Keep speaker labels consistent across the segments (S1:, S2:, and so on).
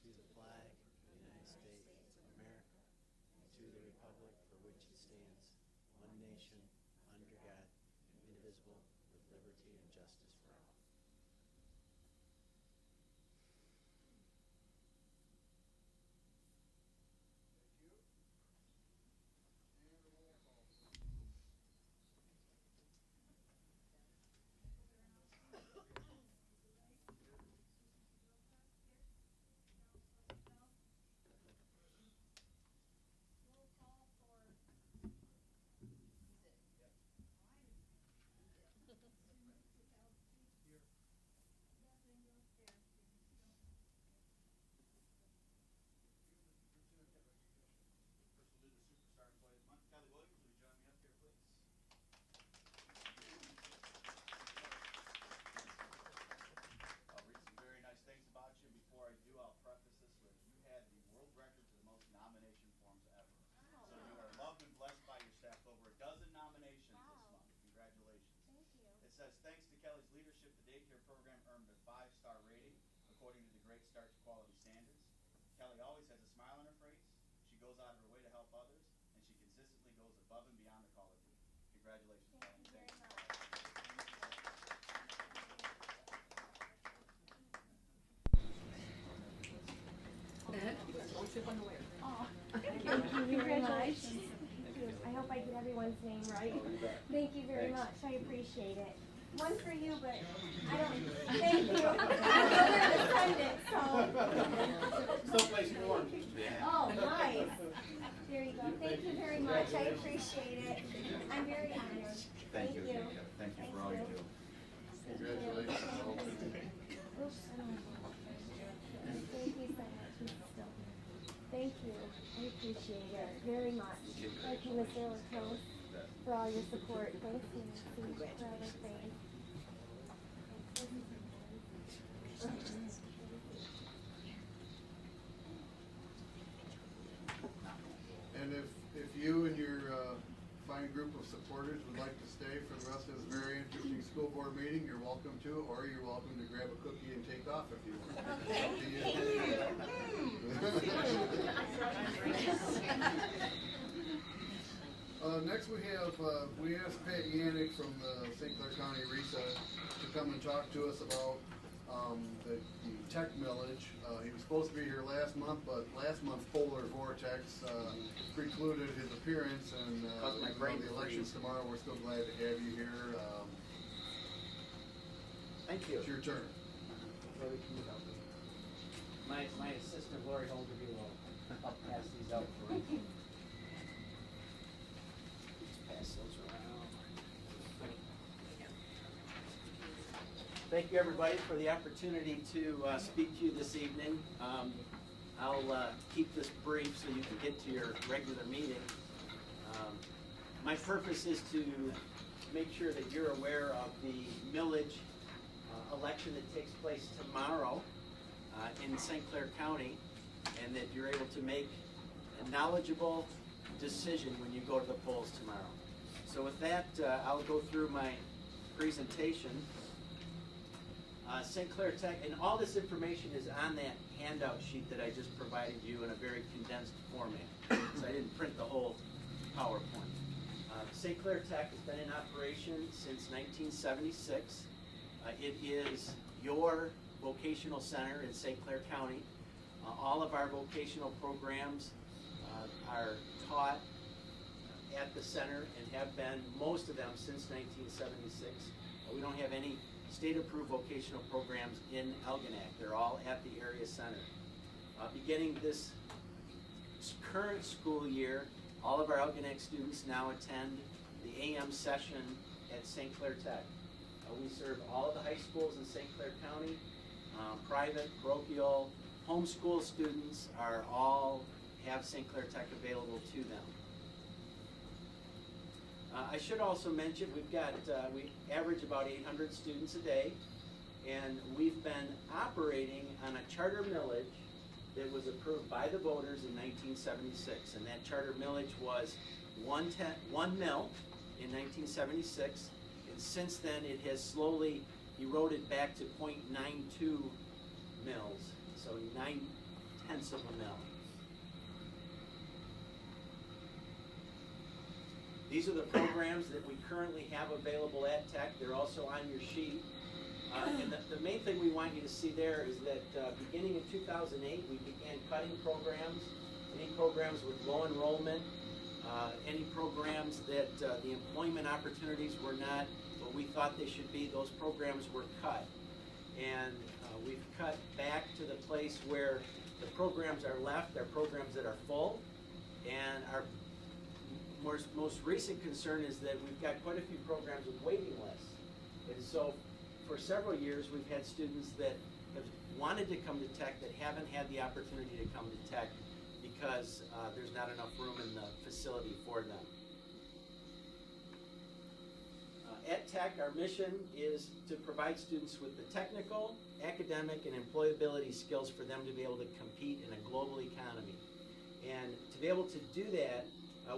S1: to the flag of the United States of America, and to the republic for which it stands, one nation, under God, indivisible, with liberty and justice for all.
S2: Kelly Williams, will you join me up here, please? I'll read some very nice things about you. Before I do, I'll preface this with you had the world record for the most nomination forms ever. So you are loved and blessed by your staff. Over a dozen nominations this month. Congratulations.
S3: Thank you.
S2: It says, thanks to Kelly's leadership, the daycare program earned a 5-star rating according to the Great Start to Quality standards. Kelly always has a smile on her face. She goes out of her way to help others, and she consistently goes above and beyond the call of duty. Congratulations, Kelly.
S3: Thank you very much. Thank you very much. I hope I get everyone's name right. Thank you very much. I appreciate it. One for you, but I don't. Thank you. I'm going to send it, so.
S2: Someplace warm.
S3: Oh, nice. There you go. Thank you very much. I appreciate it. I'm very honored.
S2: Thank you. Thank you for all you do.
S3: Congratulations. Oops, I don't know. Thank you so much, Mrs. Stone. Thank you. I appreciate it very much. Thank you, Mr. Lacoste, for all your support. Thank you, Mrs. for everything.
S4: And if you and your fine group of supporters would like to stay for the rest of this very interesting school board meeting, you're welcome to, or you're welcome to grab a cookie and take off if you want. Next we asked Pat Yannick from the St. Clair County RESA to come and talk to us about the tech millage. He was supposed to be here last month, but last month's polar vortex precluded his appearance, and the election's tomorrow. We're still glad to have you here.
S5: Thank you.
S4: It's your turn.
S5: Lori, can you help me? My assistant Lori Holderby will help pass these out for you. Just pass those around. Thank you, everybody, for the opportunity to speak to you this evening. I'll keep this brief so you can get to your regular meeting. My purpose is to make sure that you're aware of the millage election that takes place tomorrow in St. Clair County, and that you're able to make a knowledgeable decision when you go to the polls tomorrow. So with that, I'll go through my presentation. St. Clair Tech, and all this information is on that handout sheet that I just provided you in a very condensed format. So I didn't print the whole PowerPoint. St. Clair Tech has been in operation since 1976. It is your vocational center in St. Clair County. All of our vocational programs are taught at the center and have been, most of them, since 1976. We don't have any state-approved vocational programs in Algonac. They're all at the area center. Beginning this current school year, all of our Algonac students now attend the AM session at St. Clair Tech. We serve all of the high schools in St. Clair County. Private, parochial, homeschool students are all have St. Clair Tech available to them. I should also mention we average about 800 students a day, and we've been operating on a charter millage that was approved by the voters in 1976, and that charter millage was 1 mil in 1976, and since then it has slowly eroded back to 0.92 mils. So 1/10 of a mil. These are the programs that we currently have available at Tech. They're also on your sheet. And the main thing we want you to see there is that beginning in 2008, we began cutting programs, any programs with low enrollment, any programs that the employment opportunities were not what we thought they should be. Those programs were cut. And we've cut back to the place where the programs are left, are programs that are full, and our most recent concern is that we've got quite a few programs with waiting lists. And so for several years we've had students that have wanted to come to Tech that haven't had the opportunity to come to Tech because there's not enough room in the facility for them. At Tech, our mission is to provide students with the technical, academic, and employability skills for them to be able to compete in a global economy. And to be able to do that,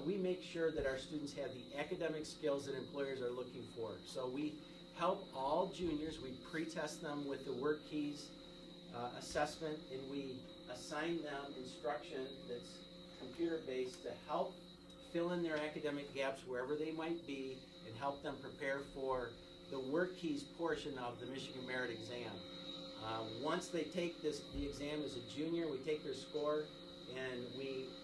S5: we make sure that our students have the academic skills that employers are looking for. So we help all juniors, we pre-test them with the work keys assessment, and we assign them instruction that's computer-based to help fill in their academic gaps wherever they might be and help them prepare for the work keys portion of the Michigan Merit Exam. Once they take the exam as a junior, we take their score, and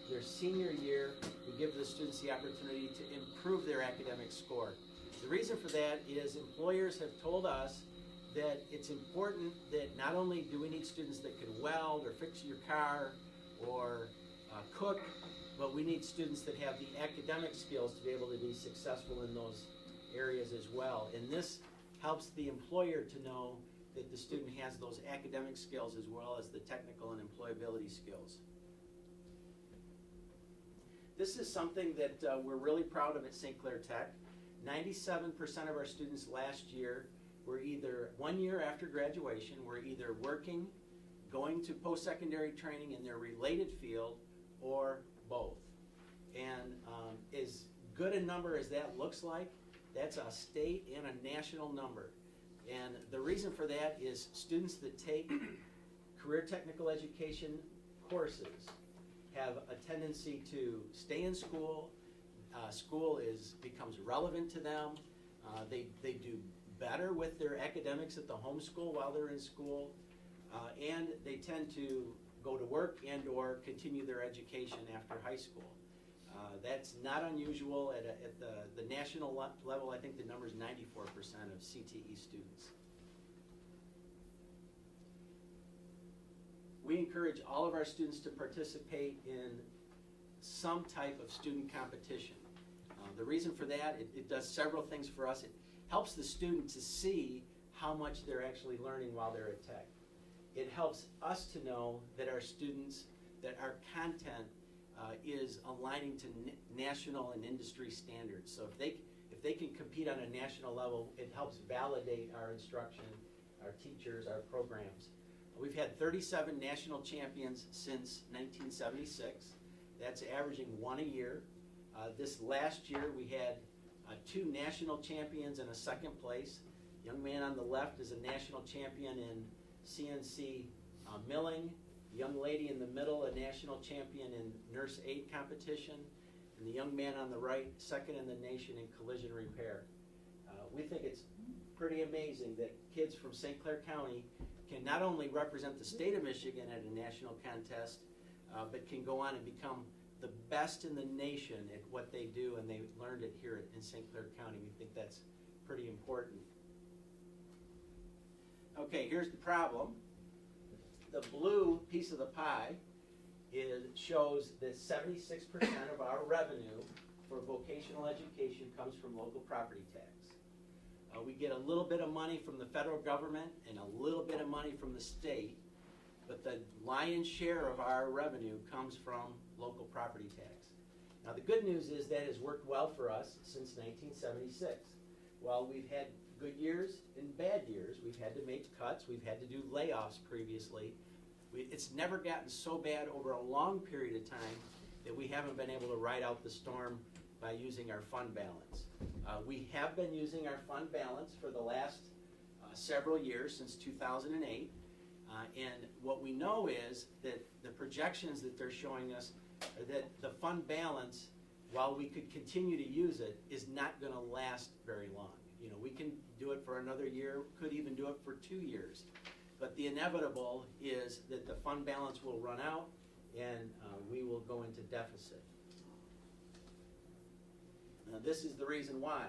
S5: their senior year, we give the students the opportunity to improve their academic score. The reason for that is employers have told us that it's important that not only do we need students that can weld or fix your car or cook, but we need students that have the academic skills to be able to be successful in those areas as well. And this helps the employer to know that the student has those academic skills as well as the technical and employability skills. This is something that we're really proud of at St. Clair Tech. 97% of our students last year were either 1 year after graduation, were either working, going to post-secondary training in their related field, or both. And as good a number as that looks like, that's a state and a national number. And the reason for that is students that take career technical education courses have a tendency to stay in school. School becomes relevant to them. They do better with their academics at the home school while they're in school, and they tend to go to work and or continue their education after high school. That's not unusual at the national level. I think the number is 94% of CTE students. We encourage all of our students to participate in some type of student competition. The reason for that, it does several things for us. It helps the student to see how much they're actually learning while they're at Tech. It helps us to know that our students, that our content is aligning to national and industry standards. So if they can compete on a national level, it helps validate our instruction, our teachers, our programs. We've had 37 national champions since 1976. That's averaging one a year. This last year we had 2 national champions and a second place. Young man on the left is a national champion in CNC milling. The young lady in the middle, a national champion in nurse aid competition. And the young man on the right, second in the nation in collision repair. We think it's pretty amazing that kids from St. Clair County can not only represent the state of Michigan at a national contest, but can go on and become the best in the nation at what they do, and they learned it here in St. Clair County. We think that's pretty important. Okay, here's the problem. The blue piece of the pie shows that 76% of our revenue for vocational education comes from local property tax. We get a little bit of money from the federal government and a little bit of money from the state, but the lion's share of our revenue comes from local property tax. Now the good news is that has worked well for us since 1976. While we've had good years and bad years, we've had to make cuts, we've had to do layoffs previously. It's never gotten so bad over a long period of time that we haven't been able to ride out the storm by using our fund balance. We have been using our fund balance for the last several years, since 2008. And what we know is that the projections that they're showing us are that the fund balance, while we could continue to use it, is not going to last very long. You know, we can do it for another year, could even do it for 2 years. But the inevitable is that the fund balance will run out and we will go into deficit. Now this is the reason why.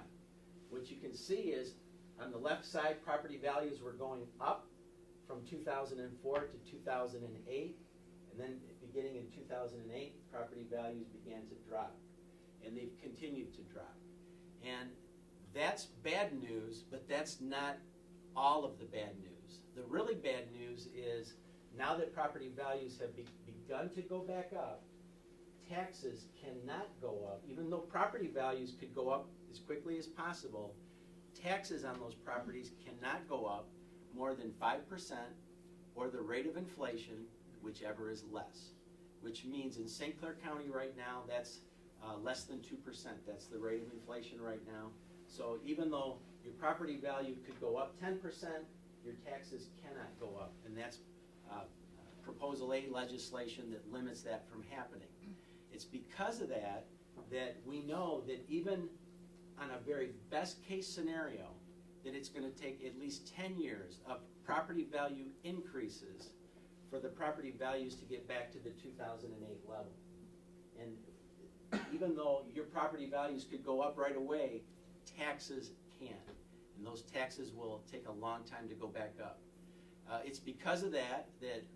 S5: What you can see is on the left side, property values were going up from 2004 to 2008, and then beginning in 2008, property values began to drop, and they've continued to drop. And that's bad news, but that's not all of the bad news. The really bad news is now that property values have begun to go back up, taxes cannot go up. Even though property values could go up as quickly as possible, taxes on those properties cannot go up more than 5% or the rate of inflation, whichever is less. Which means in St. Clair County right now, that's less than 2%. That's the rate of inflation right now. So even though your property value could go up 10%, your taxes cannot go up. And that's Proposal A legislation that limits that from happening. It's because of that that we know that even on a very best case scenario, that it's going to take at least 10 years of property value increases for the property values to get back to the 2008 level. And even though your property values could go up right away, taxes can't. And those taxes will take a long time to go back up. It's because of that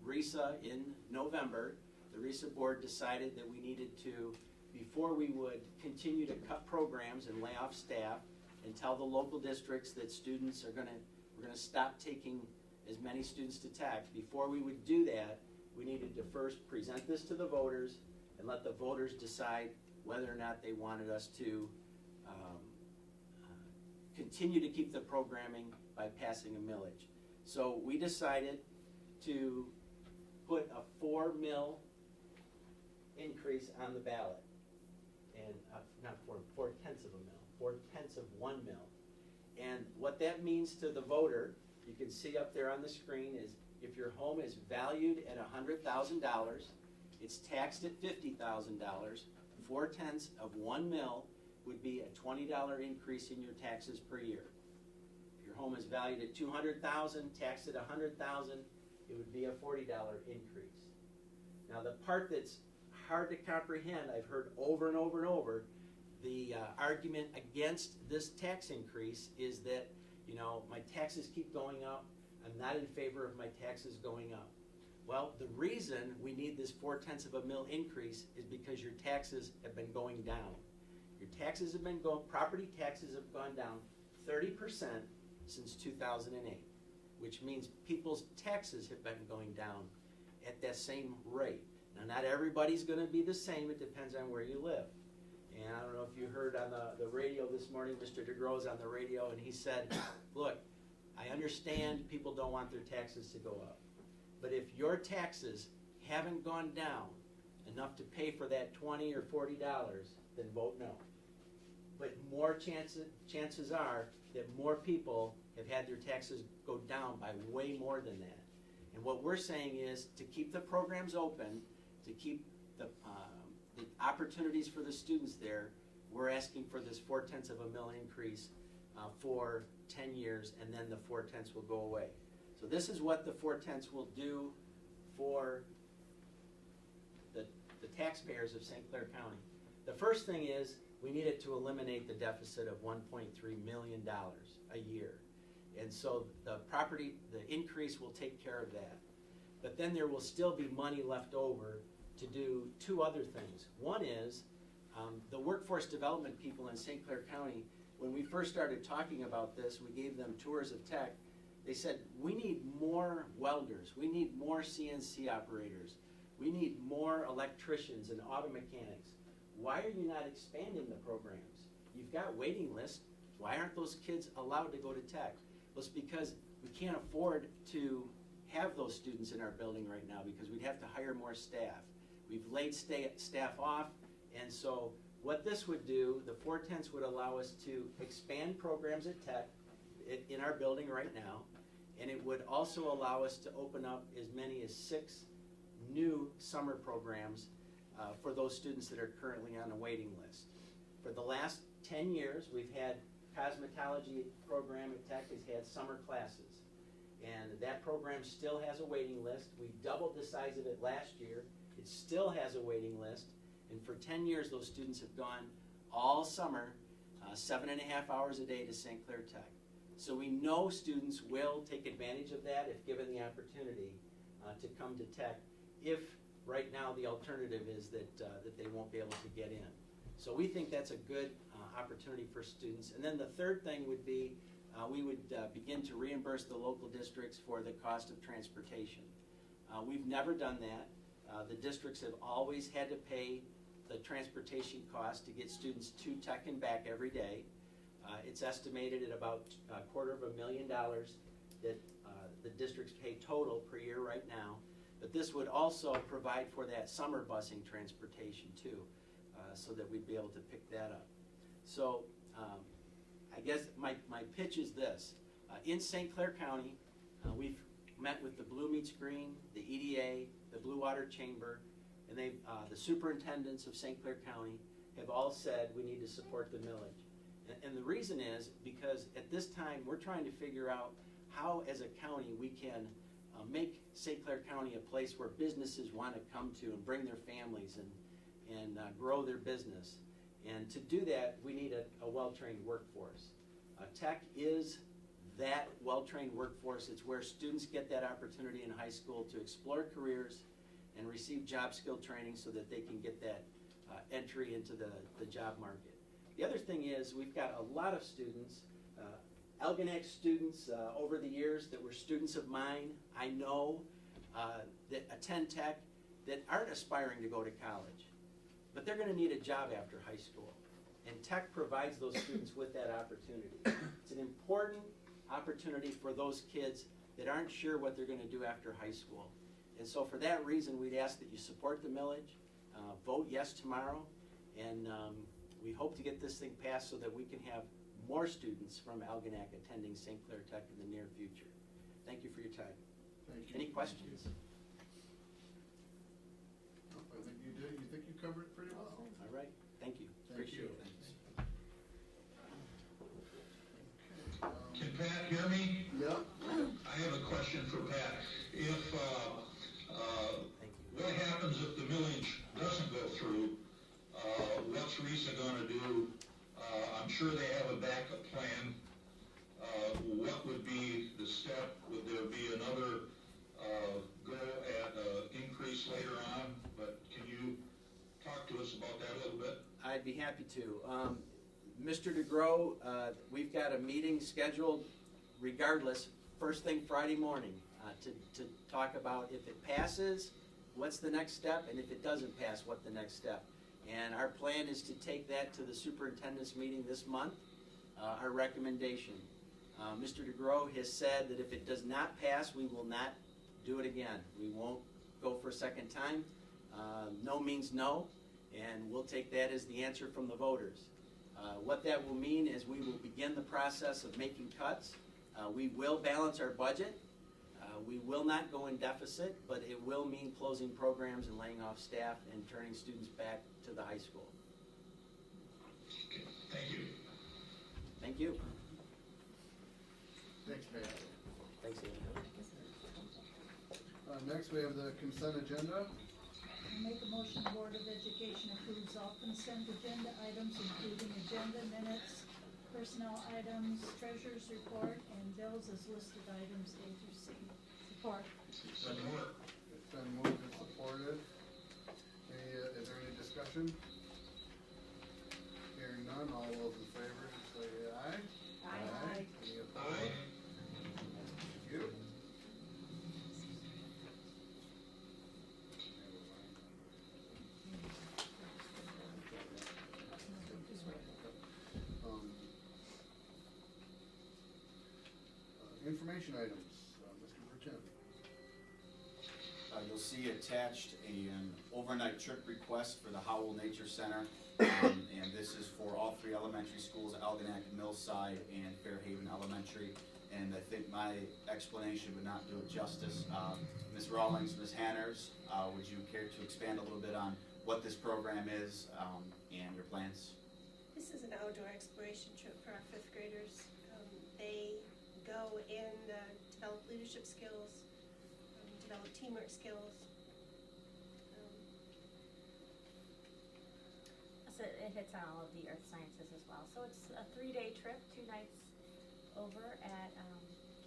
S5: RISA in November, the RISA board decided that we needed to, before we would continue to cut programs and lay off staff and tell the local districts that students are we're gonna stop taking as many students to tech, before we would do that, we needed to first present this to the voters and let the voters decide whether or not they wanted us to continue to keep the programming by passing a millage. So we decided to put a 4 mil increase on the ballot, and not 4/10 of a mil, 4/10 of 1 mil. And what that means to the voter, you can see up there on the screen, is if your home is valued at $100,000, it's taxed at $50,000, 4/10 of 1 mil would be a $20 increase in your taxes per year. If your home is valued at $200,000, taxed at $100,000, it would be a $40 increase. Now the part that's hard to comprehend, I've heard over and over and over, the argument against this tax increase is that, you know, my taxes keep going up, I'm not in favor of my taxes going up. Well, the reason we need this 4/10 of a mil increase is because your taxes have been going down. Your taxes have been property taxes have gone down 30% since 2008, which means people's taxes have been going down at that same rate. Now, not everybody's going to be the same. It depends on where you live. And I don't know if you heard on the radio this morning, Mr. DeGroo's on the radio, and he said, look, I understand people don't want their taxes to go up. But if your taxes haven't gone down enough to pay for that $20 or $40, then vote no. But more chances are that more people have had their taxes go down by way more than that. And what we're saying is to keep the programs open, to keep the opportunities for the students there, we're asking for this 4/10 of a mil increase for 10 years, and then the 4/10 will go away. So this is what the 4/10 will do for the taxpayers of St. Clair County. The first thing is we needed to eliminate the deficit of $1.3 million a year. And so the increase will take care of that. But then there will still be money left over to do 2 other things. One is the workforce development people in St. Clair County, when we first started talking about this, we gave them tours of tech. They said, we need more welders, we need more CNC operators, we need more electricians and auto mechanics. Why are you not expanding the programs? You've got waiting lists. Why aren't those kids allowed to go to tech? Well, it's because we can't afford to have those students in our building right now because we'd have to hire more staff. We've laid staff off, and so what this would do, the 4/10 would allow us to expand programs at tech in our building right now, and it would also allow us to open up as many as 6 new summer programs for those students that are currently on a waiting list. For the last 10 years, we've had cosmetology program at Tech has had summer classes, and that program still has a waiting list. We doubled the size of it last year. It still has a waiting list, and for 10 years those students have gone all summer 7.5 hours a day to St. Clair Tech. So we know students will take advantage of that if given the opportunity to come to Tech, if right now the alternative is that they won't be able to get in. So we think that's a good opportunity for students. And then the third thing would be we would begin to reimburse the local districts for the cost of transportation. We've never done that. The districts have always had to pay the transportation cost to get students to Tech and back every day. It's estimated at about $250,000 that the districts pay total per year right now. But this would also provide for that summer busing transportation too, so that we'd be able to pick that up. So I guess my pitch is this. In St. Clair County, we've met with the Blue Meets Green, the EDA, the Blue Water Chamber, and the superintendents of St. Clair County have all said we need to support the millage. And the reason is because at this time we're trying to figure out how as a county we can make St. Clair County a place where businesses want to come to and bring their families and grow their business. And to do that, we need a well-trained workforce. Tech is that well-trained workforce. It's where students get that opportunity in high school to explore careers and receive job skill training so that they can get that entry into the job market. The other thing is we've got a lot of students, Algonac students over the years that were students of mine, I know, that attend Tech that aren't aspiring to go to college, but they're going to need a job after high school. And Tech provides those students with that opportunity. It's an important opportunity for those kids that aren't sure what they're going to do after high school. And so for that reason, we'd ask that you support the millage, vote yes tomorrow, and we hope to get this thing passed so that we can have more students from Algonac attending St. Clair Tech in the near future. Thank you for your time.
S4: Thank you.
S5: Any questions?
S4: Nope, I think you did. You think you covered it pretty well.
S5: All right. Thank you.
S4: Thank
S5: Appreciate
S4: you.
S5: it.
S4: Okay,
S6: Can Pat hear me?
S4: Yep.
S6: I have a question for Pat. If,
S5: Thank you.
S6: what happens if the millage doesn't go through? What's RISA gonna do? I'm sure they have a backup plan. What would be the step? Would there be another, go at, increase later on? But can you talk to us about that a little bit?
S5: I'd be happy to. Mr. DeGrow, we've got a meeting scheduled regardless, first thing Friday morning, to talk about if it passes, what's the next step, and if it doesn't pass, what's the next step. And our plan is to take that to the superintendent's meeting this month, our recommendation. Mr. DeGrow has said that if it does not pass, we will not do it again. We won't go for a second time. No means no, and we'll take that as the answer from the voters. What that will mean is we will begin the process of making cuts. We will balance our budget. We will not go in deficit, but it will mean closing programs and laying off staff and turning students back to the high school.
S6: Okay, thank you.
S5: Thank you.
S4: Thanks, Pat.
S5: Thanks, Ian.
S4: Next, we have the consent agenda.
S7: I make a motion the Board of Education approves all consent agenda items, including agenda minutes, personnel items, treasurer's report, and bills as listed items A through C. Support.
S6: Support.
S4: It's been moved and supported. Is there any discussion? Hearing none, all those in favor say aye.
S7: Aye.
S4: Any opposed?
S6: Aye.
S4: Thank you. Information items, Mr. Burchett.
S8: You'll see attached an overnight trip request for the Howell Nature Center, and this is for all 3 elementary schools, Algonac, Millside, and Fairhaven Elementary. and I think my explanation would not do it justice. Ms. Rawlings, Ms. Hanners, would you care to expand a little bit on what this program is and your plans?
S9: This is an outdoor exploration trip for our fifth graders. They go and develop leadership skills, develop teamwork skills.
S10: So it hits on all of the earth sciences as well. So it's a 3-day trip, 2 nights over at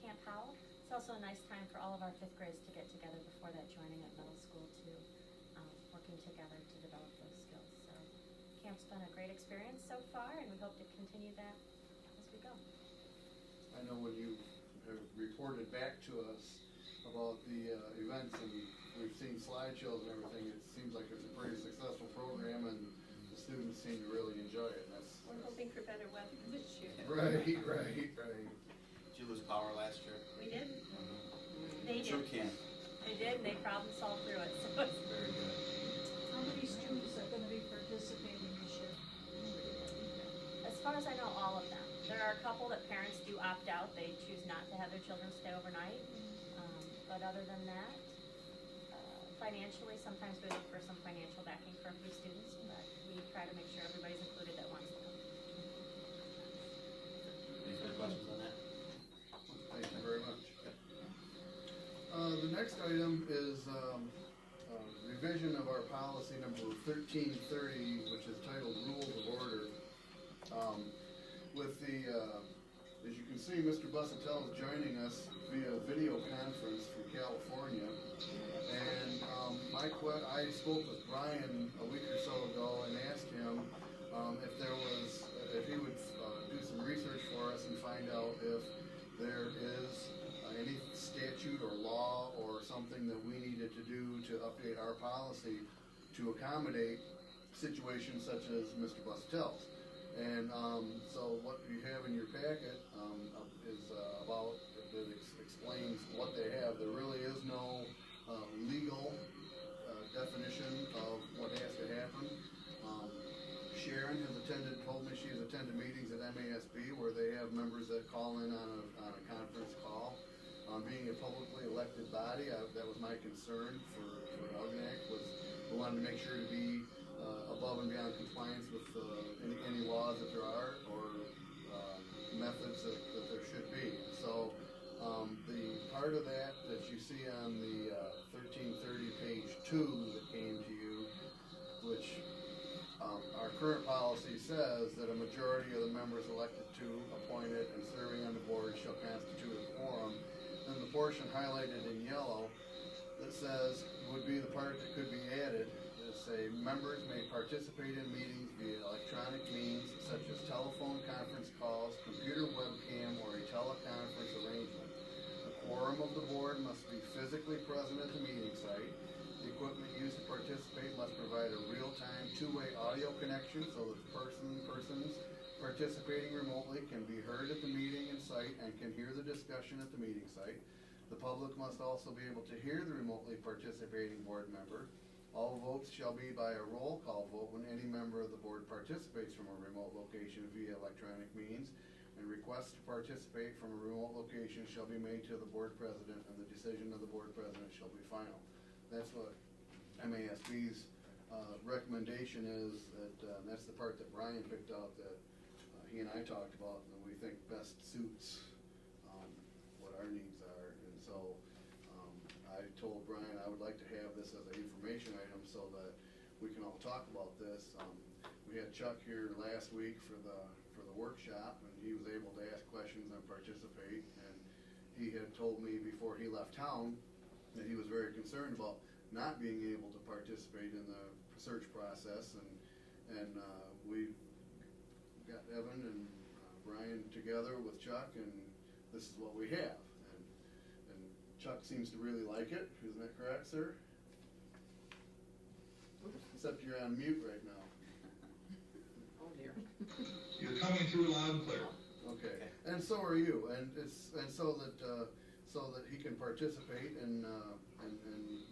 S10: Camp Howell. It's also a nice time for all of our fifth grades to get together before that joining at middle school to working together to develop those skills. So camp's been a great experience so far, and we hope to continue that as we go.
S4: I know when you have reported back to us about the events, and we've seen slideshows and everything, it seems like it's a pretty successful program, and the students seem to really enjoy it.
S9: We're hoping for better weather this year.
S4: Right.
S8: Did you lose power last year?
S9: We did. They did.
S8: True camp.
S10: They did, and they problem solved through it. So it's
S8: Very good.
S7: How many students are gonna be participating this year?
S10: as far as I know, all of them. There are a couple that parents do opt out. They choose not to have their children stay overnight. But other than that, financially, sometimes we look for some financial backing for a few students, but we try to make sure everybody's included that wants to come.
S8: Any further questions on that?
S4: Thank you very much. The next item is revision of our policy number 1330, which is titled Rules of Order. With the, as you can see, Mr. Busatell is joining us via video conference from California. And I spoke with Brian a week or so ago and asked him if he would do some research for us and find out if there is any statute or law or something that we needed to do to update our policy to accommodate situations such as Mr. Busatell's. And so what you have in your packet is about, that explains what they have. There really is no legal definition of what has to happen. Sharon has told me she has attended meetings at MASB where they have members that call in on a conference call. Being a publicly elected body, that was my concern for Algonac, was we wanted to make sure to be above and beyond compliance with any laws that there are or methods that there should be. So the part of that you see on the 1330 page 2 that came to you, which our current policy says that a majority of the members elected to, appointed, and serving on the board shall constitute a quorum. And the portion highlighted in yellow that says would be the part that could be added is say members may participate in meetings via electronic means such as telephone conference calls, computer webcam, or a teleconference arrangement. The quorum of the board must be physically present at the meeting site. The equipment used to participate must provide a real-time two-way audio connection so that persons participating remotely can be heard at the meeting and site and can hear the discussion at the meeting site. The public must also be able to hear the remotely participating board member. All votes shall be by a roll call vote when any member of the board participates from a remote location via electronic means, and requests to participate from a remote location shall be made to the board president, and the decision of the board president shall be final. That's what MASB's recommendation is, that's the part that Brian picked out that he and I talked about, and we think best suits what our needs are. And so I told Brian I would like to have this as an information item so that we can all talk about this. We had Chuck here last week for the workshop, and he was able to ask questions and participate. And he had told me before he left town that he was very concerned about not being able to participate in the search process, and we got Evan and Brian together with Chuck, and this is what we have. And Chuck seems to really like it. Isn't that correct, sir? Except you're on mute right now.
S5: Oh dear.
S6: You're coming through loud and clear.
S4: Okay, and so are you, and so that he can participate and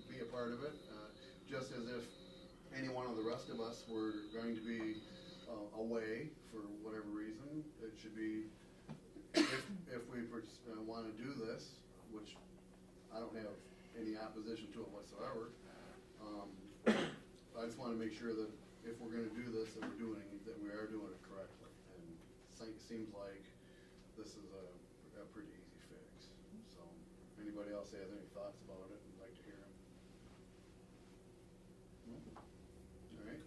S4: be a part of it, just as if any one of the rest of us were going to be away for whatever reason. It should be, if we don't have any opposition to it whatsoever. I just wanna make sure that if we're gonna do this, that we are doing it correctly. And it seems like this is a pretty easy fix. So, if anybody else has any thoughts about it, I'd like to hear them. All right.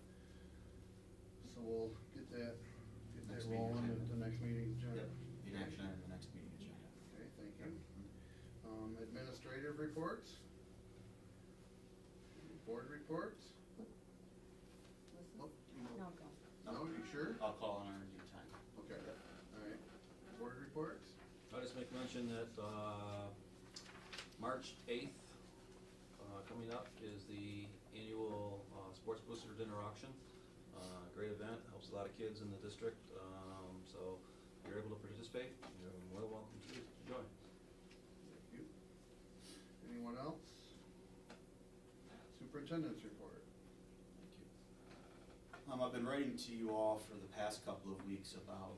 S4: So we'll get that
S8: Next meeting
S4: rolling
S8: agenda.
S4: at the next meeting agenda.
S8: Yep, in action item, the next meeting agenda.
S4: Okay, thank you. Administrative reports? Board reports? Oh,
S10: No, go.
S4: No, you sure?
S8: I'll call on our due time.
S4: Okay, all right. Board reports?
S11: I'll just make mention that, March 8th, coming up is the annual, Sports Booster Dinner Auction. Great event, helps a lot of kids in the district, so if you're able to participate, you're more than welcome to join.
S4: Thank you. Anyone else? Superintendent's report.
S8: Thank you. I've been writing to you all for the past couple of weeks about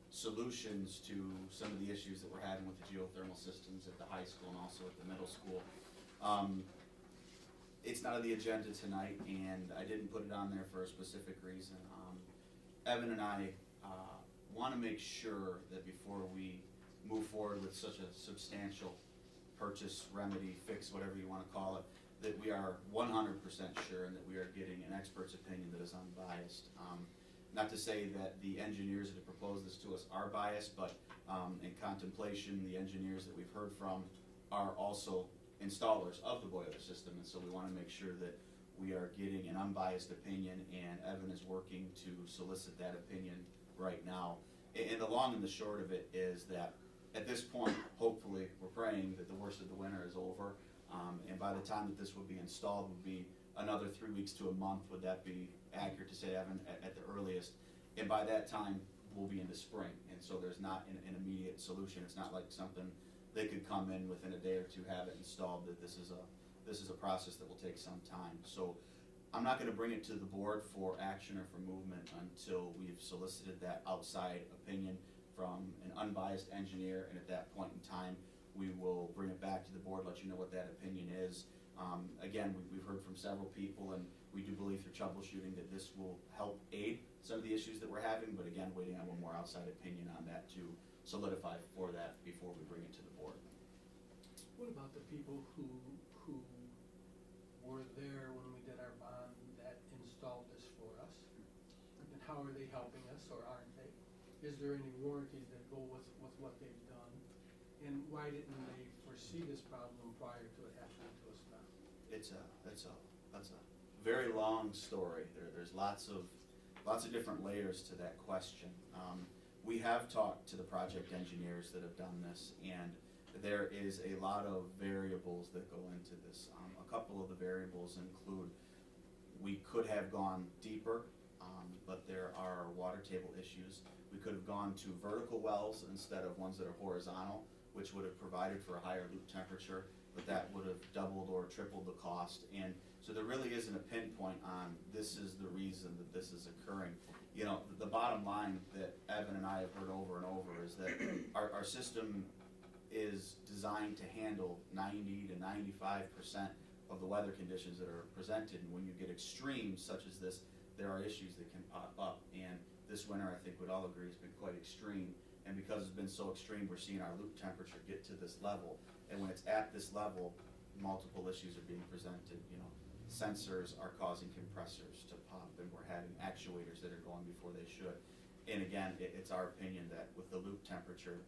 S8: solutions to some of the issues that we're having with the geothermal systems at the high school and also at the middle school. It's not on the agenda tonight, and I didn't put it on there for a specific reason. Evan and I want to make sure that before we move forward with such a substantial purchase, remedy, fix, whatever you want to call it, that we are 100% sure and that we are getting an expert's opinion that is unbiased. Not to say that the engineers that have proposed this to us are biased, but in contemplation, the engineers that we've heard from are also installers of the boiler system, and so we want to make sure that we are getting an unbiased opinion, and Evan is working to solicit that opinion right now. And the long and the short of it is that at this point, hopefully, we're praying that the worst of the winter is over, and by the time that this would be installed would be another 3 weeks to a month. Would that be accurate to say, Evan, at the earliest? And by that time, we'll be into spring, and so there's not an immediate solution. It's not like something they could come in within a day or two, have it installed. That this is a process that will take some time. So I'm not going to bring it to the board for action or for movement until we've solicited that outside opinion from an unbiased engineer, and at that point in time, we will bring it back to the board, let you know what that opinion is. Again, we've heard from several people, and we do believe through troubleshooting that this will help aid some of the issues that we're having, but again, waiting on one more outside opinion on that to solidify for that before we bring it to the board.
S12: What about the people who were there when we did our bond that installed this for us? And how are they helping us, or aren't they? Is there any warranties that go with what they've done? And why didn't they foresee this problem prior to it happening to us now?
S8: That's a very long story. There's lots of different layers to that question. We have talked to the project engineers that have done this, and there is a lot of variables that go into this. A couple of the variables include we could have gone deeper, but there are water table issues. We could have gone to vertical wells instead of ones that are horizontal, which would have provided for a higher loop temperature, but that would have doubled or tripled the cost. And so there really isn't a pinpoint on this is the reason that this is occurring. You know, the bottom line that Evan and I have heard over and over is that our system is designed to handle 90 to 95% of the weather conditions that are presented. And when you get extremes such as this, there are issues that can pop up. And this winter, I think we'd all agree, has been quite extreme. And because it's been so extreme, we're seeing our loop temperature get to this level. And when it's at this level, multiple issues are being presented. You know, sensors are causing compressors to pop, and we're having actuators that are going before they should. And again, it's our opinion that with the loop temperature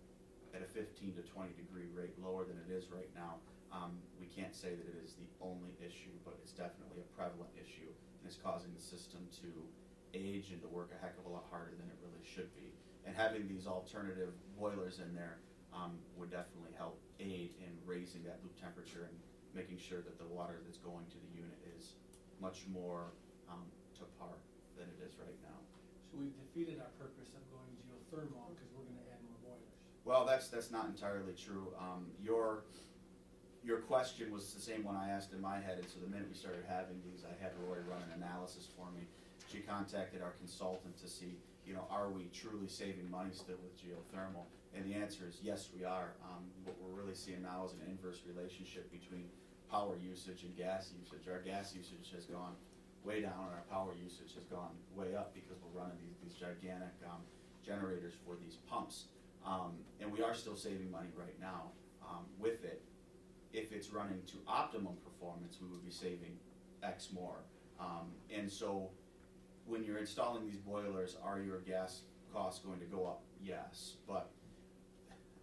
S8: at a 15 to 20 degree rate lower than it is right now, we can't say that it is the only issue, but it's definitely a prevalent issue, and it's causing the system to age and to work a heck of a lot harder than it really should be. And having these alternative boilers in there would definitely help aid in raising that loop temperature and making sure that the water that's going to the unit is much more to par than it is right now.
S12: So we've defeated our purpose of going geothermal because we're going to add more boilers.
S8: Well, that's not entirely true. Your question was the same one I asked in my head, and so the minute we started having these, I had Roy run an analysis for me. She contacted our consultant to see are we truly saving money still with geothermal? And the answer is yes, we are. What we're really seeing now is an inverse relationship between power usage and gas usage. Our gas usage has gone way down, and our power usage has gone way up because we're running these gigantic generators for these pumps. And we are still saving money right now with it. If it's running to optimum performance, we would be saving X more. And so when you're installing these boilers, are your gas costs going to go up? Yes, but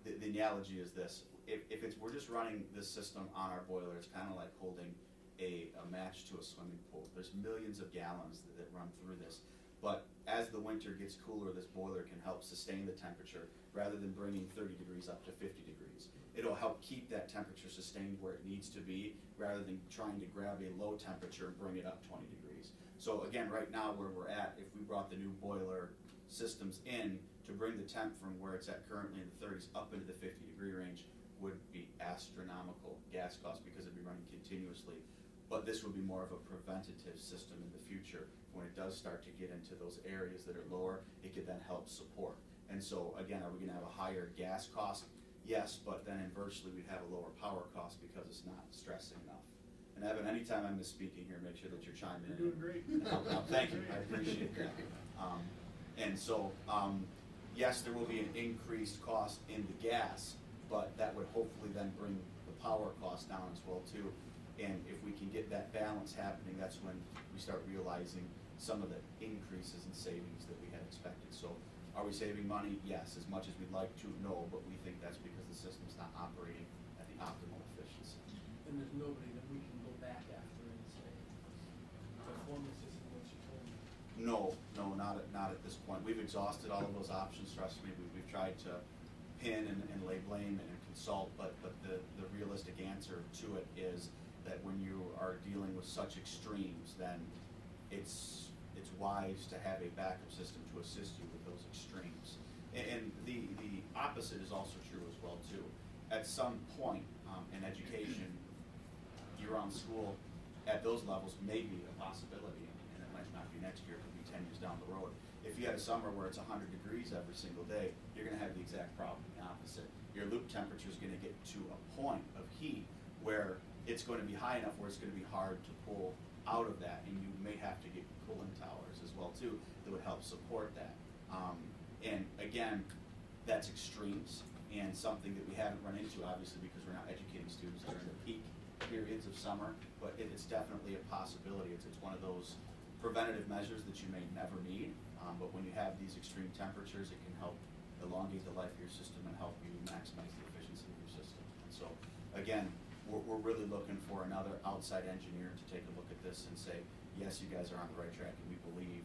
S8: the analogy is this. If we're just running this system on our boiler, it's kind of like holding a match to a swimming pool. There's millions of gallons that run through this. But as the winter gets cooler, this boiler can help sustain the temperature rather than bringing 30 degrees up to 50 degrees. It'll help keep that temperature sustained where it needs to be rather than trying to grab a low temperature and bring it up 20 degrees. So again, right now where we're at, if we brought the new boiler systems in to bring the temp from where it's at currently in the 30s up into the 50-degree range, would be astronomical gas costs because it'd be running continuously. But this would be more of a preventative system in the future. When it does start to get into those areas that are lower, it could then help support. And so again, are we gonna have a higher gas cost? Yes, but then inversely we'd have a lower power cost because it's not stressing enough. And Evan, anytime I'm misspeaking here, make sure that you're chiming in.
S4: You're doing great.
S8: Thank you, I appreciate that. And so, yes, there will be an increased cost in the gas, but that would hopefully then bring the power cost down as well too. And if we can get that balance happening, that's when we start realizing some of the increases in savings that we had expected. So are we saving money? Yes. As much as we'd like to, no, but we think that's because the system's not operating at the optimal efficiency.
S12: And there's nobody that we can go back after and say, performance isn't what you told me.
S8: No, not at this point. We've exhausted all of those options, trust me. We've tried to pin and lay blame and consult, but the realistic answer to it is that when you are dealing with such extremes, then it's wise to have a backup system to assist you with those extremes. And the opposite is also true as well too. At some point in education, year-round school at those levels may be a possibility, and it might not be next year, it could be 10 years down the road. If you had a summer where it's 100 degrees every single day, you're gonna have the exact problem, the opposite. Your loop temperature is gonna get to a point of heat where it's going to be high enough where it's going to be hard to pull out of that, and you may have to get cooling towers as well too that would help support that. And again, that's extremes and something that we haven't run into obviously because we're not educating students during the peak periods of summer, but it's definitely a possibility. It's one of those preventative measures that you may never need, but when you have these extreme temperatures, it can help elongate the life of your system and help you maximize the efficiency of your system. And so again, we're really looking for another outside engineer to take a look at this and say, yes, you guys are on the right track, and we believe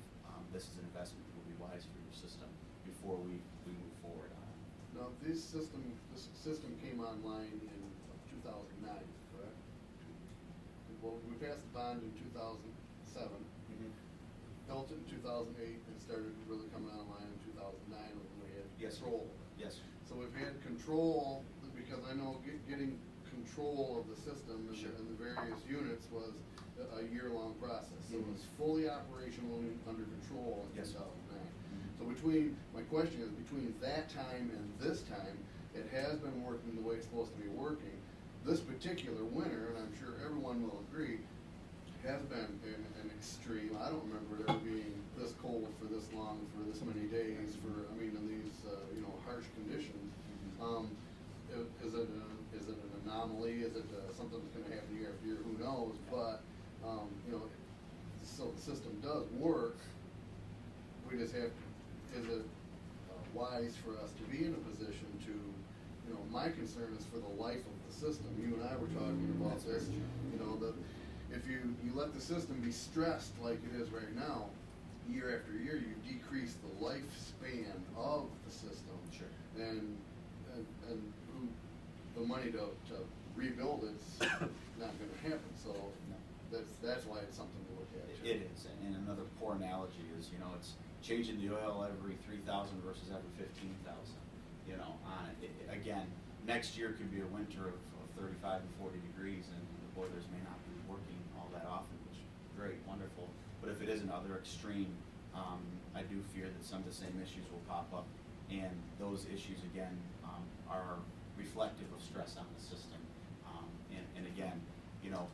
S8: this is an investment that will be wise for your system before we move forward on it.
S4: Now, this system came online in 2009, correct? Well, we passed the bond in 2007, built it in 2008, and started really coming online in 2009 when we had control.
S8: Yes.
S4: So we've had control, because I know getting control of the system and,
S8: Sure.
S4: and the various units was a year-long process. So it was fully operational and under control in 2009. So my question is, between that time and this time, it has been working the way it's supposed to be working. This particular winter, and I'm sure everyone will agree, has been an extreme. I don't remember it ever being this cold for this long, for this many days, in these, harsh conditions. Is it an anomaly? Is it something that's gonna happen year after year? Who knows? But, so the system does work. We just have to, is it wise for us to be in a position to, my concern is for the life of the system. You and I were talking about this, if you let the system be stressed like it is right now, year after year, you decrease the lifespan of the system.
S8: Sure.
S4: And the money to rebuild it's not gonna happen, so that's why it's something to look at.
S8: It is, and another poor analogy is, it's changing the oil every 3,000 versus every 15,000, on it. Again, next year could be a winter of 35 and 40 degrees, and the boilers may not be working all that often, which is great, wonderful. But if it is another extreme, I do fear that some of the same issues will pop up, and those issues again are reflective of stress on the system. And again, you know,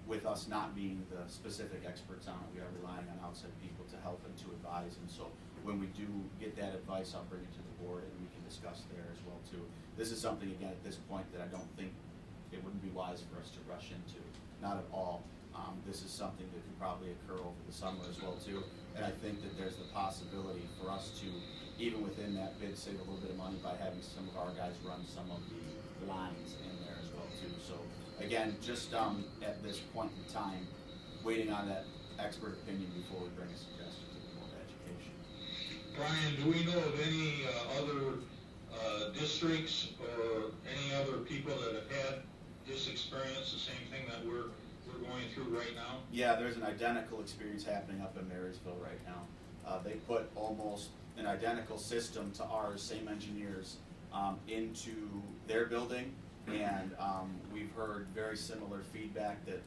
S8: with us not being the specific experts on it, we are relying on outside people to help and to advise. And so when we do get that advice, I'll bring it to the board and we can discuss there as well too. This is something, again, at this point that I don't think it wouldn't be wise for us to rush into, not at all. This is something that could probably occur over the summer as well too. And I think that there's the possibility for us to, even within that bid, save a little bit of money by having some of our guys run some of the lines in there as well too. So again, just at this point in time, waiting on that expert opinion before we bring a suggestion to the Board of Education.
S6: Brian, do we know of any other districts or any other people that have had this experience, the same thing that we're going through right now?
S8: Yeah, there's an identical experience happening up in Marysville right now. They put almost an identical system to ours, same engineers, into their building, and we've heard very similar feedback that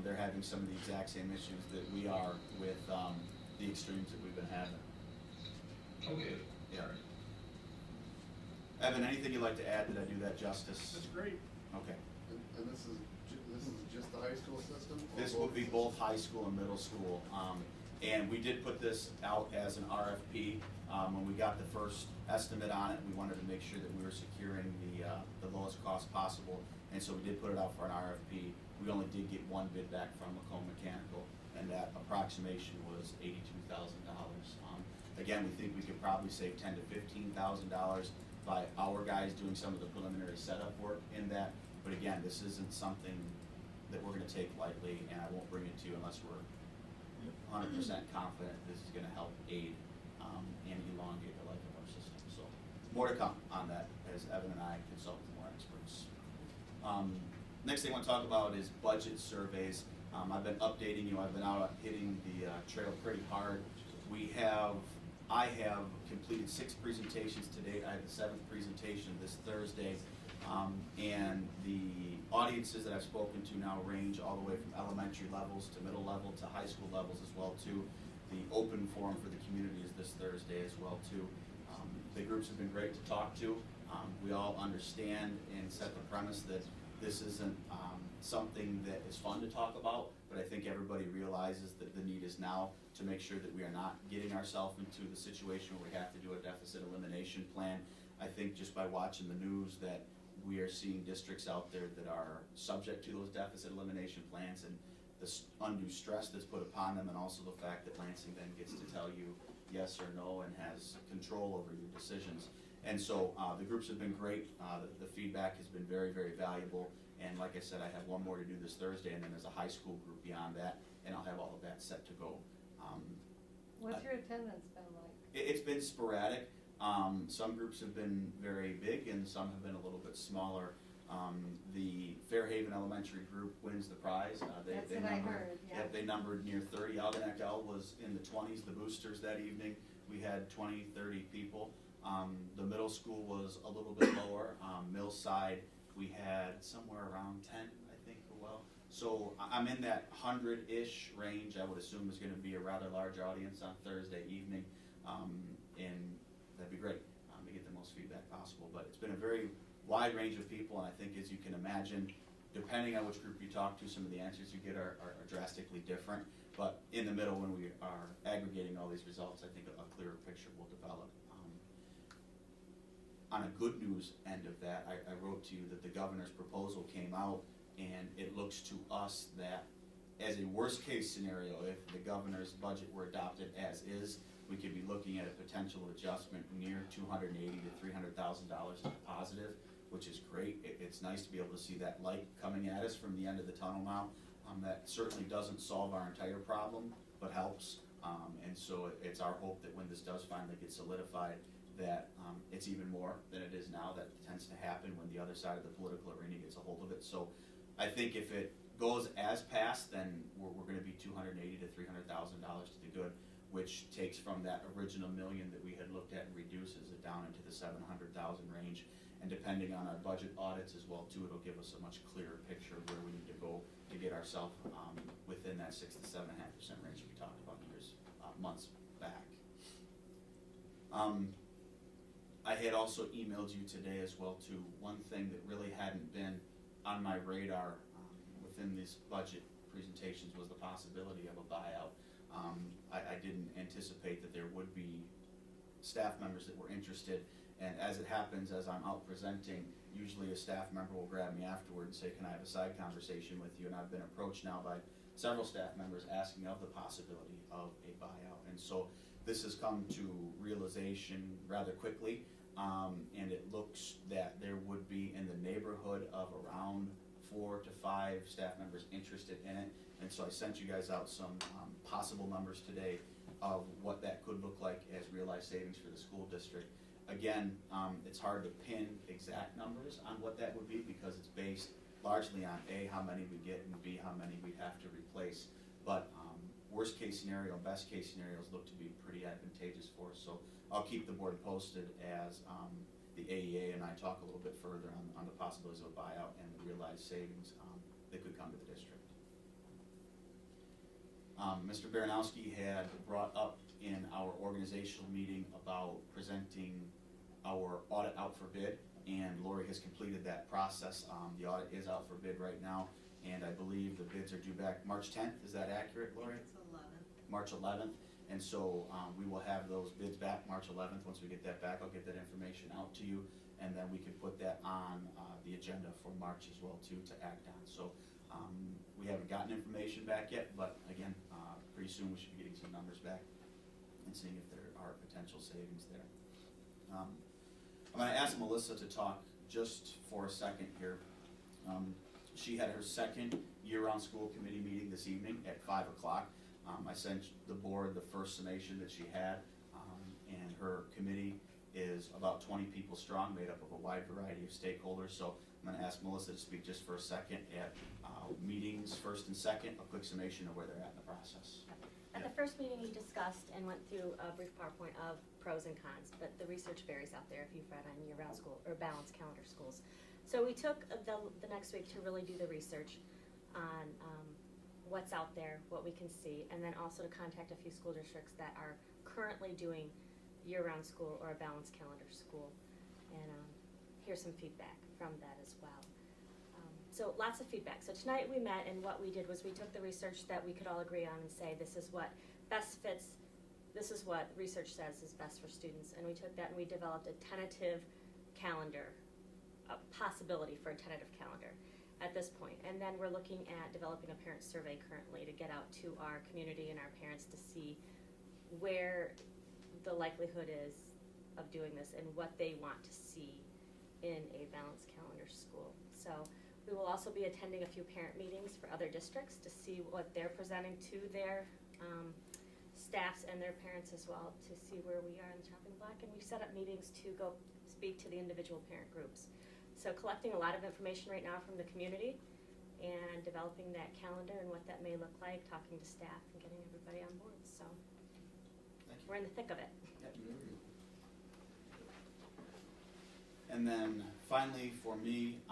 S8: they're having some of the exact same issues that we are with the extremes that we've been having.
S6: Okay.
S8: Yeah. Evan, anything you'd like to add? Did I do that justice?
S13: That's great.
S8: Okay.
S4: And this is just the high school system?
S8: This would be both high school and middle school. And we did put this out as an RFP. When we got the first estimate on it, we wanted to make sure that we were securing the lowest cost possible. And so we did put it out for an RFP. We only did get one bid back from Macomb Mechanical, and that approximation was $82,000. Again, we think we could probably save $10,000 to $15,000 by our guys doing some of the preliminary setup work in that. But again, this isn't something that we're going to take lightly, and I won't bring it to you unless we're 100% confident this is going to help aid and elongate the life of our system. So more to come on that as Evan and I consult with more experts. Next thing I want to talk about is budget surveys. I've been updating you. I've been out hitting the trail pretty hard. I have completed 6 presentations to date. I have the 7th presentation this Thursday. And the audiences that I've spoken to now range all the way from elementary levels to middle level to high school levels as well too. The open forum for the community is this Thursday as well too. The groups have been great to talk to. We all understand and set the premise that this isn't something that is fun to talk about, but I think everybody realizes that the need is now to make sure that we are not getting ourselves into the situation where we have to do a deficit elimination plan. I think just by watching the news that we are seeing districts out there that are subject to those deficit elimination plans, and the undue stress that's put upon them, and also the fact that Lansing then gets to tell you yes or no and has control over your decisions. And so the groups have been great. The feedback has been very, very valuable. And like I said, I have one more to do this Thursday, and then there's a high school group beyond that, and I'll have all of that set to go.
S14: What's your attendance been like?
S8: It's been sporadic. Some groups have been very big, and some have been a little bit smaller. The Fairhaven Elementary group wins the prize.
S14: That's what I heard, yeah.
S8: They numbered near 30. Algonac BOE was in the 20s, the boosters that evening. We had 20, 30 people. The middle school was a little bit lower. Millside, we had somewhere around 10, I think, well. So I'm in that 100-ish range. I would assume is going to be a rather large audience on Thursday evening, and that'd be great to get the most feedback possible. But it's been a very wide range of people, and I think, as you can imagine, depending on which group you talk to, some of the answers you get are drastically different. But in the middle, when we are aggregating all these results, I think a clearer picture will develop. On a good news end of that, I wrote to you that the governor's proposal came out, and it looks to us that as a worst case scenario, if the governor's budget were adopted as is, we could be looking at a potential adjustment near $280,000 to $300,000 to the positive, which is great. It's nice to be able to see that light coming at us from the end of the tunnel now. That certainly doesn't solve our entire problem, but helps. And so it's our hope that when this does finally get solidified, that it's even more than it is now. That tends to happen when the other side of the political arena gets a hold of it. So I think if it goes as passed, then we're going to be $280,000 to $300,000 to the good, which takes from that original $1 million that we had looked at and reduces it down into the $700,000 range. And depending on our budget audits as well too, it'll give us a much clearer picture of where we need to go to get ourselves within that 6 to 7.5% range we talked about months back. I had also emailed you today as well too. One thing that really hadn't been on my radar within these budget presentations was the possibility of a buyout. I didn't anticipate that there would be staff members that were interested, and as it happens, as I'm out presenting, usually a staff member will grab me afterward and say, can I have a side conversation with you? And I've been approached now by several staff members asking of the possibility of a buyout. And so this has come to realization rather quickly, and it looks that there would be in the neighborhood of around 4 to 5 staff members interested in it. And so I sent you guys out some possible numbers today of what that could look like as realized savings for the school district. Again, it's hard to pin exact numbers on what that would be because it's based largely on A, how many we get, and B, how many we'd have to replace. But worst case scenario, best case scenarios look to be pretty advantageous for us. So I'll keep the board posted as the AEA and I talk a little bit further on the possibilities of a buyout and the realized savings that could come to the district. Mr. Baranowski had brought up in our organizational meeting about presenting our audit out for bid, and Lori has completed that process. The audit is out for bid right now, and I believe the bids are due back March 10th. Is that accurate, Lori?
S9: It's 11th.
S8: March 11th, and so we will have those bids back March 11th. Once we get that back, I'll get that information out to you, and then we can put that on the agenda for March as well too to act on. So we haven't gotten information back yet, but again, pretty soon we should be getting some numbers back and seeing if there are potential savings there. I'm going to ask Melissa to talk just for a second here. She had her second year-round school committee meeting this evening at 5 o'clock. I sent the board the first summation that she had, and her committee is about 20 people strong, made up of a wide variety of stakeholders. So I'm going to ask Melissa to speak just for a second at meetings first and second, a quick summation of where they're at in the process.
S10: At the first meeting, we discussed and went through a brief PowerPoint of pros and cons, but the research varies out there if you've read on year-round school or balanced calendar schools. So we took the next week to really do the research on what's out there, what we can see, and then also to contact a few school districts that are currently doing year-round school or a balanced calendar school, and hear some feedback from that as well. So lots of feedback. So tonight we met, and what we did was we took the research that we could all agree on and say this is what best fits, this is what research says is best for students, and we took that and we developed a tentative calendar, a possibility for a tentative calendar at this point. And then we're looking at developing a parent survey currently to get out to our community and our parents to see where the likelihood is of doing this and what they want to see in a balanced calendar school. So we will also be attending a few parent meetings for other districts to see what they're presenting to their staffs and their parents as well, to see where we are in the chopping block. And we've set up meetings to go speak to the individual parent groups. So collecting a lot of information right now from the community and developing that calendar and what that may look like, talking to staff and getting everybody on board. So we're in the thick of it.
S8: And then finally for me,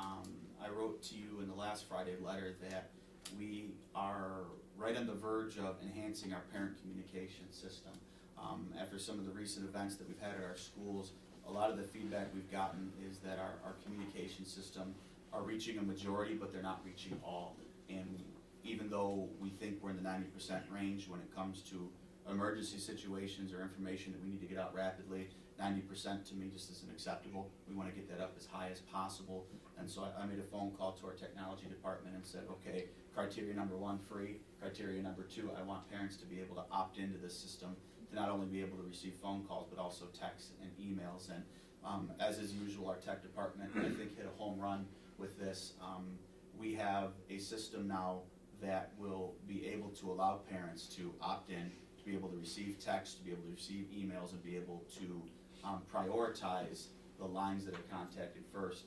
S8: I wrote to you in the last Friday letter that we are right on the verge of enhancing our parent communication system. After some of the recent events that we've had at our schools, a lot of the feedback we've gotten is that our communication system are reaching a majority, but they're not reaching all. And even though we think we're in the 90% range when it comes to emergency situations or information that we need to get out rapidly, 90% to me just isn't acceptable. We want to get that up as high as possible. And so I made a phone call to our technology department and said, okay, criteria number 1, free. Criteria number 2, I want parents to be able to opt into this system to not only be able to receive phone calls, but also texts and emails. And as is usual, our tech department, I think, hit a home run with this. We have a system now that will be able to allow parents to opt in, to be able to receive text, to be able to receive emails, and be able to prioritize the lines that are contacted first.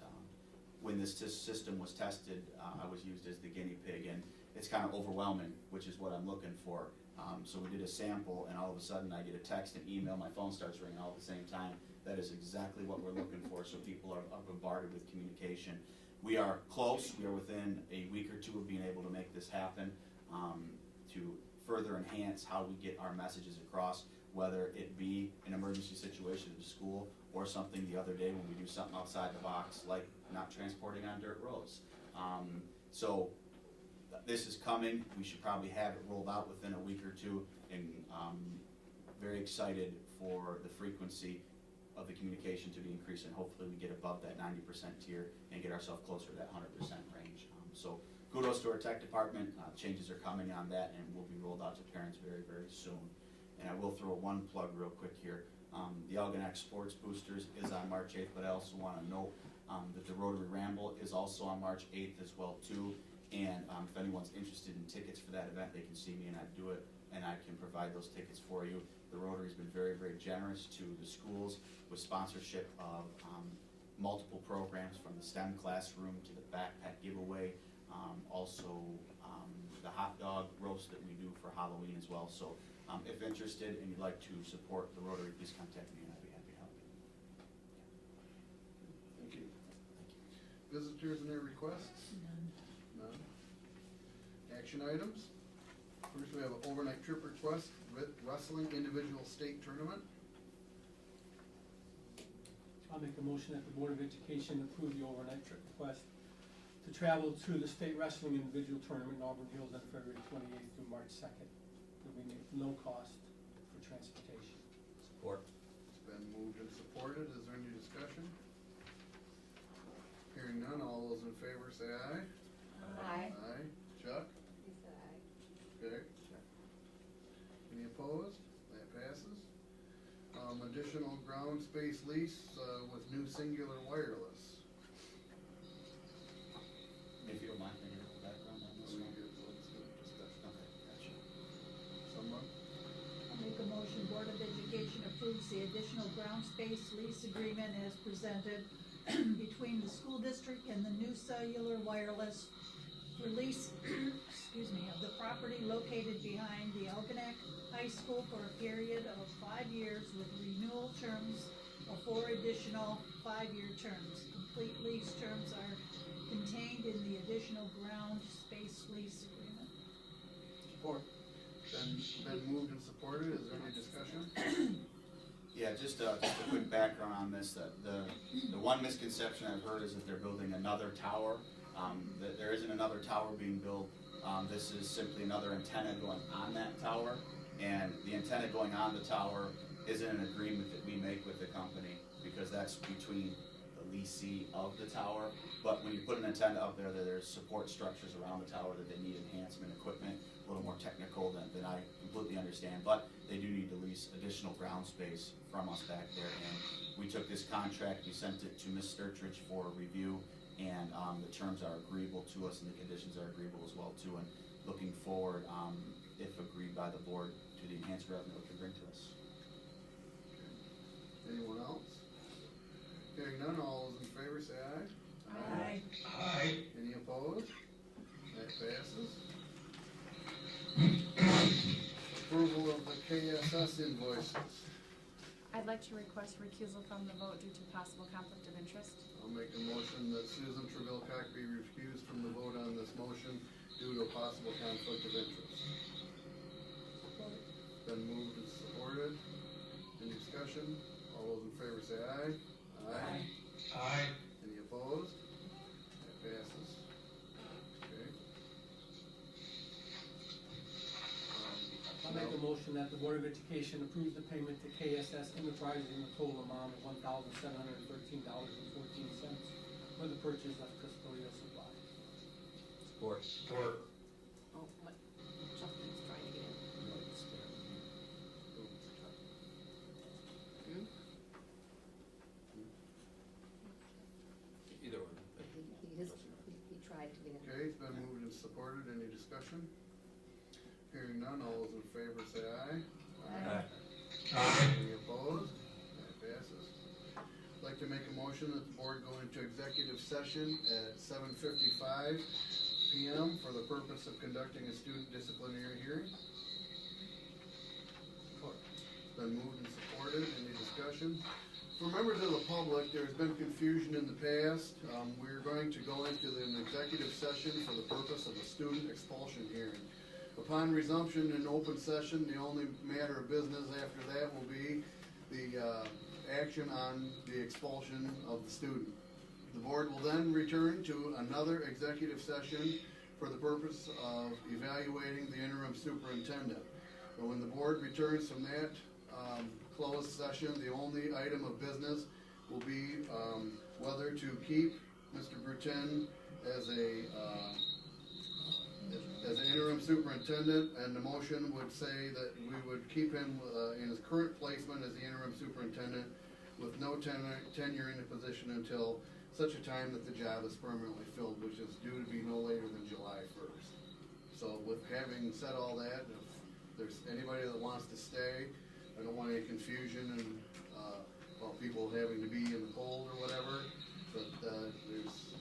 S8: When this system was tested, I was used as the guinea pig, and it's kind of overwhelming, which is what I'm looking for. So we did a sample, and all of a sudden I get a text and email, my phone starts ringing all at the same time. That is exactly what we're looking for, so people are bombarded with communication. We are close. We are within a week or 2 of being able to make this happen, to further enhance how we get our messages across. whether it be an emergency situation in the school or something the other day when we do something outside the box, like not transporting on dirt roads. So this is coming. We should probably have it rolled out within a week or two, and very excited for the frequency of the communication to be increasing. Hopefully we get above that 90% tier and get ourselves closer to that 100% range. So kudos to our tech department. Changes are coming on that and will be rolled out to parents very, very soon. And I will throw one plug real quick here. The Algonac Sports Boosters is on March 8th, but I also want to note that the Rotary Ramble is also on March 8th as well too. And if anyone's interested in tickets for that event, they can see me and I do it, and I can provide those tickets for you. The Rotary's been very, very generous to the schools with sponsorship of multiple programs, from the STEM classroom to the backpack giveaway, also the hot dog roast that we do for Halloween as well. So if interested and you'd like to support the Rotary, please contact me and I'd be happy to help you.
S4: Thank you. Visitors and their requests? None. Action items? First, we have an overnight trip request, wrestling individual state tournament.
S12: I'll make a motion that the Board of Education approve the overnight trip request to travel to the state wrestling individual tournament in Auburn Hills on February 28th through March 2nd. There'll be no cost for transportation.
S11: Support.
S4: It's been moved and supported. Is there any discussion? Hearing none, all those in favor say aye.
S14: Aye.
S4: Aye. Chuck?
S14: He said aye.
S4: Okay. Any opposed? That passes. Additional ground space lease with new Singular Wireless.
S8: If you don't mind, can you get the background on this one? Okay, gotcha.
S4: Someone?
S7: I'll make a motion, Board of Education approves the additional ground space lease agreement as presented between the school district and the new cellular wireless for lease, excuse me, of the property located behind the Algonac High School for a period of 5 years with renewal terms of 4 additional 5-year terms. Complete lease terms are contained in the additional ground space lease agreement.
S12: Support.
S4: Been moved and supported. Is there any discussion?
S8: Yeah, just a quick background on this. The one misconception I've heard is that they're building another tower. That there isn't another tower being built. This is simply another antenna going on that tower, and the antenna going on the tower isn't an agreement that we make with the company, because that's between the leasee of the tower. But when you put an antenna up there, there's support structures around the tower that they need enhancement equipment, a little more technical than I completely understand, but they do need to lease additional ground space from us back there. And we took this contract, we sent it to Ms. Sturtridge for review, and the terms are agreeable to us and the conditions are agreeable as well too. And looking forward, if agreed by the board, to the enhanced revenue it can bring to us.
S4: Anyone else? Hearing none, all those in favor say aye.
S7: Aye.
S6: Aye.
S4: Any opposed? That passes. Approval of the KSS invoices.
S13: I'd like to request recusal from the vote due to possible conflict of interest.
S4: I'll make a motion that Susan Treville-Cock be recused from the vote on this motion due to a possible conflict of interest. Been moved and supported. Any discussion? All those in favor say aye. Aye.
S6: Aye.
S4: Any opposed? That passes. Okay.
S12: I'll make a motion that the Board of Education approves the payment to KSS Enterprises in the total amount of $1,713.14 for the purchase of custodial supplies.
S11: Support.
S6: Support.
S13: Oh, what? Justin's trying to get in. Hmm?
S11: Either one.
S14: He tried to get in.
S4: Okay, it's been moved and supported. Any discussion? Hearing none, all those in favor say aye.
S11: Aye.
S6: Aye.
S4: Any opposed? That passes. I'd like to make a motion that the board go into executive session at 7:55 p.m. for the purpose of conducting a student disciplinary hearing. It's been moved and supported. Any discussion? For members of the public, there's been confusion in the past. We're going to go into an executive session for the purpose of a student expulsion hearing. Upon resumption in open session, the only matter of business after that will be the action on the expulsion of the student. The board will then return to another executive session for the purpose of evaluating the interim superintendent. But when the board returns from that closed session, the only item of business will be whether to keep Mr. Brutin as an interim superintendent, and the motion would say that we would keep him in his current placement as the interim superintendent with no tenure in the position until such a time that the job is permanently filled, which is due to be no later than July 1st. So with having said all that, if there's anybody that wants to stay, I don't want any confusion and about people having to be in the cold or whatever, but there's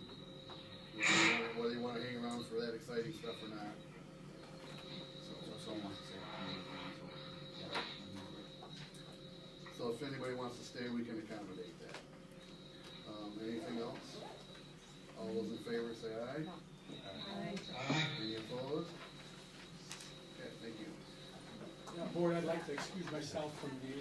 S4: whether you want to hang around for that exciting stuff or not. So if anybody wants to stay, we can accommodate that. Anything else? All those in favor say aye.
S7: Aye.
S4: Any opposed? Okay, thank you.
S12: Yeah, board, I'd like to excuse myself from the